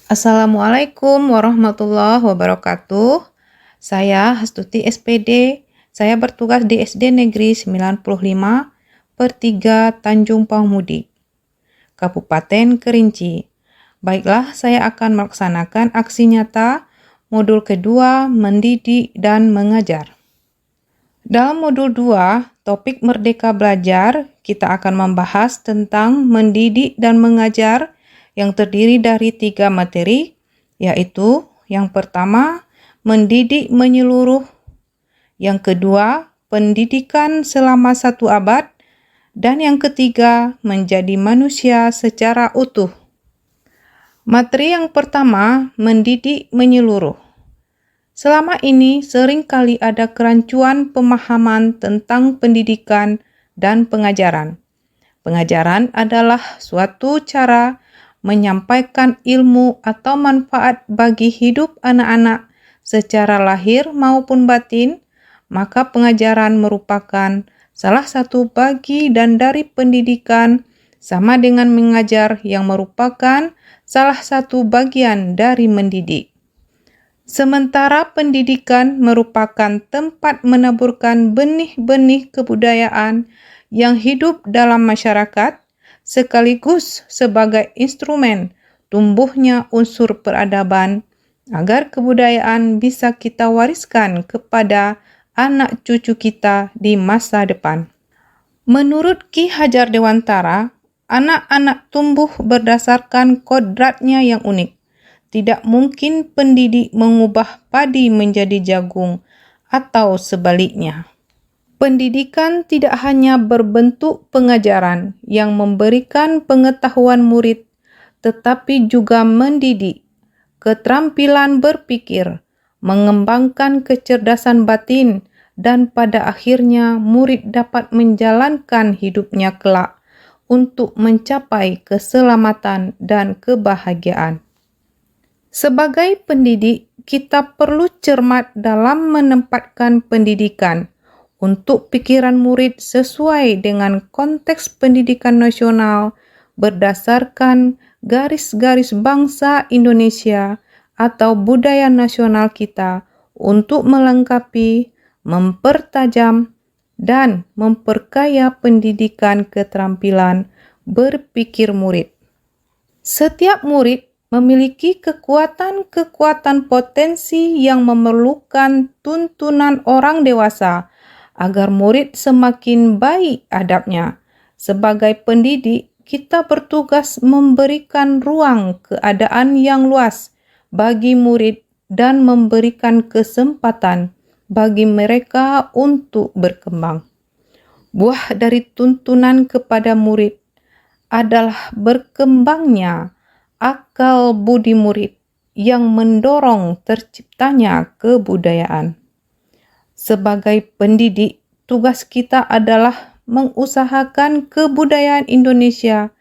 Assalamualaikum warahmatullahi wabarakatuh. Saya Hastuti SPD. Saya bertugas di SD Negeri 95 per 3 Tanjung Pahumudi, Kabupaten Kerinci. Baiklah, saya akan melaksanakan aksi nyata modul kedua, mendidik dan mengajar. Dalam modul 2, topik Merdeka Belajar, kita akan membahas tentang mendidik dan mengajar yang terdiri dari 3 materi, yaitu yang pertama, mendidik menyeluruh, yang kedua, pendidikan selama 1 abad, dan yang ketiga, menjadi manusia secara utuh. Materi yang pertama, mendidik menyeluruh. Selama ini seringkali ada kerancuan pemahaman tentang pendidikan dan pengajaran. Pengajaran adalah suatu cara menyampaikan ilmu atau manfaat bagi hidup anak-anak secara lahir maupun batin, maka pengajaran merupakan salah satu bagian dari pendidikan, sama dengan mengajar yang merupakan salah satu bagian dari mendidik. Sementara pendidikan merupakan tempat menaburkan benih-benih kebudayaan yang hidup dalam masyarakat, sekaligus sebagai instrumen tumbuhnya unsur peradaban, agar kebudayaan bisa kita wariskan kepada anak cucu kita di masa depan. Menurut Ki Hajar Dewantara, anak-anak tumbuh berdasarkan kodratnya yang unik. Tidak mungkin pendidik mengubah padi menjadi jagung atau sebaliknya. Pendidikan tidak hanya berbentuk pengajaran yang memberikan pengetahuan murid, tetapi juga mendidik keterampilan berpikir, mengembangkan kecerdasan batin, dan pada akhirnya murid dapat menjalankan hidupnya kelak untuk mencapai keselamatan dan kebahagiaan. Sebagai pendidik, kita perlu cermat dalam menempatkan pendidikan untuk pikiran murid sesuai dengan konteks pendidikan nasional berdasarkan garis-garis bangsa Indonesia atau budaya nasional kita untuk melengkapi, mempertajam, dan memperkaya pendidikan keterampilan berpikir murid. Setiap murid memiliki kekuatan-kekuatan potensi yang memerlukan tuntunan orang dewasa agar murid semakin baik adabnya. Sebagai pendidik, kita bertugas memberikan ruang keadaan yang luas bagi murid dan memberikan kesempatan bagi mereka untuk berkembang. Buah dari tuntunan kepada murid adalah berkembangnya akal budi murid yang mendorong terciptanya kebudayaan. Sebagai pendidik, tugas kita adalah mengusahakan kebudayaan Indonesia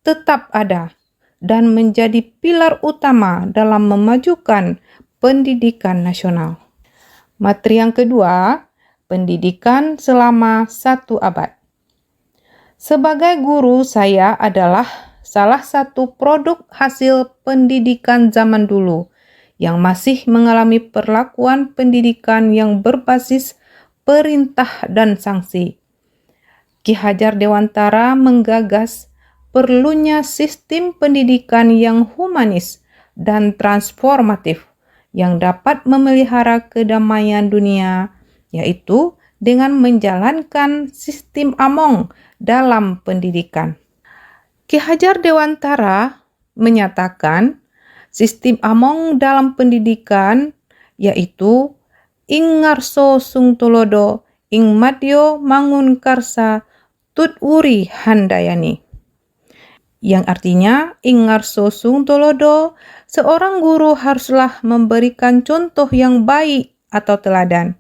tetap ada dan menjadi pilar utama dalam memajukan pendidikan nasional. Materi yang kedua, pendidikan selama 1 abad. Sebagai guru, saya adalah salah satu produk hasil pendidikan zaman dulu yang masih mengalami perlakuan pendidikan yang berbasis perintah dan sanksi. Ki Hajar Dewantara menggagas perlunya sistem pendidikan yang humanis dan transformatif yang dapat memelihara kedamaian dunia, yaitu dengan menjalankan sistem Among dalam pendidikan. Ki Hajar Dewantara menyatakan sistem Among dalam pendidikan yaitu ing ngarso sung tulodo, ing madyo mangun karsa, tut wuri handayani. Yang artinya, ing ngarso sung tulodo, seorang guru haruslah memberikan contoh yang baik atau teladan.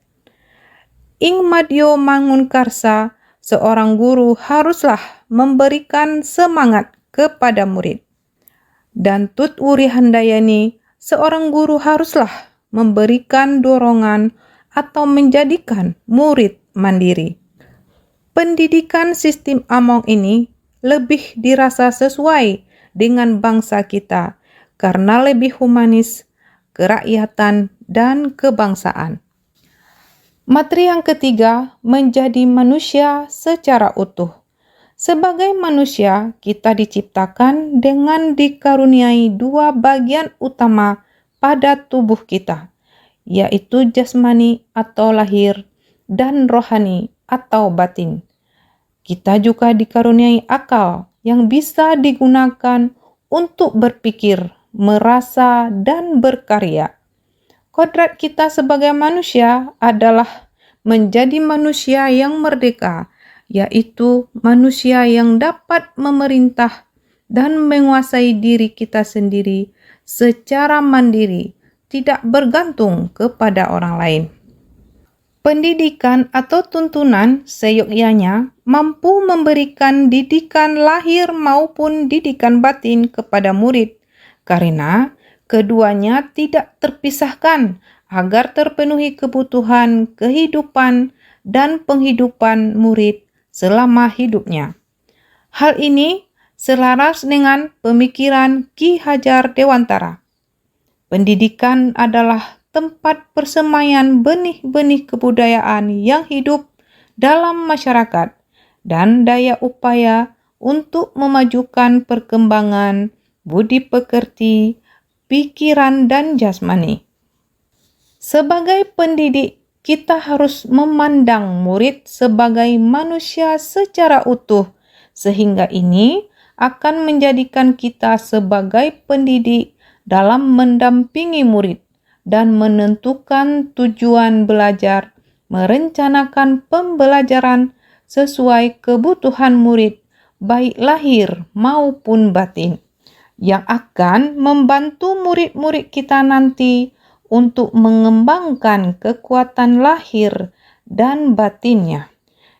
Ing madyo mangun karsa, seorang guru haruslah memberikan semangat kepada murid. Dan tut wuri handayani, seorang guru haruslah memberikan dorongan atau menjadikan murid mandiri. Pendidikan sistem Among ini lebih dirasa sesuai dengan bangsa kita karena lebih humanis, kerakyatan, dan kebangsaan. Materi yang ketiga, menjadi manusia secara utuh. Sebagai manusia, kita diciptakan dengan dikaruniai dua bagian utama pada tubuh kita, yaitu jasmani atau lahir dan rohani atau batin. Kita juga dikaruniai akal yang bisa digunakan untuk berpikir, merasa, dan berkarya. Kodrat kita sebagai manusia adalah menjadi manusia yang merdeka, yaitu manusia yang dapat memerintah dan menguasai diri kita sendiri secara mandiri, tidak bergantung kepada orang lain. Pendidikan atau tuntunan seyogyanya mampu memberikan didikan lahir maupun didikan batin kepada murid, karena keduanya tidak terpisahkan agar terpenuhi kebutuhan kehidupan dan penghidupan murid selama hidupnya. Hal ini selaras dengan pemikiran Ki Hajar Dewantara. Pendidikan adalah tempat persemaian benih-benih kebudayaan yang hidup dalam masyarakat dan daya upaya untuk memajukan perkembangan budi pekerti, pikiran, dan jasmani. Sebagai pendidik, kita harus memandang murid sebagai manusia secara utuh, sehingga ini akan menjadikan kita sebagai pendidik dalam mendampingi murid dan menentukan tujuan belajar, merencanakan pembelajaran sesuai kebutuhan murid, baik lahir maupun batin, yang akan membantu murid-murid kita nanti untuk mengembangkan kekuatan lahir dan batinnya.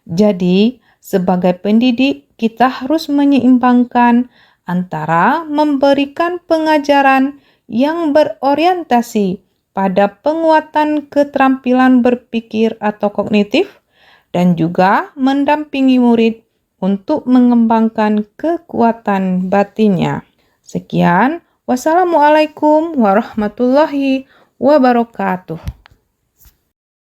Jadi, sebagai pendidik, kita harus menyeimbangkan antara memberikan pengajaran yang berorientasi pada penguatan keterampilan berpikir atau kognitif dan juga mendampingi murid untuk mengembangkan kekuatan batinnya. Sekian, wassalamualaikum warahmatullahi wabarakatuh.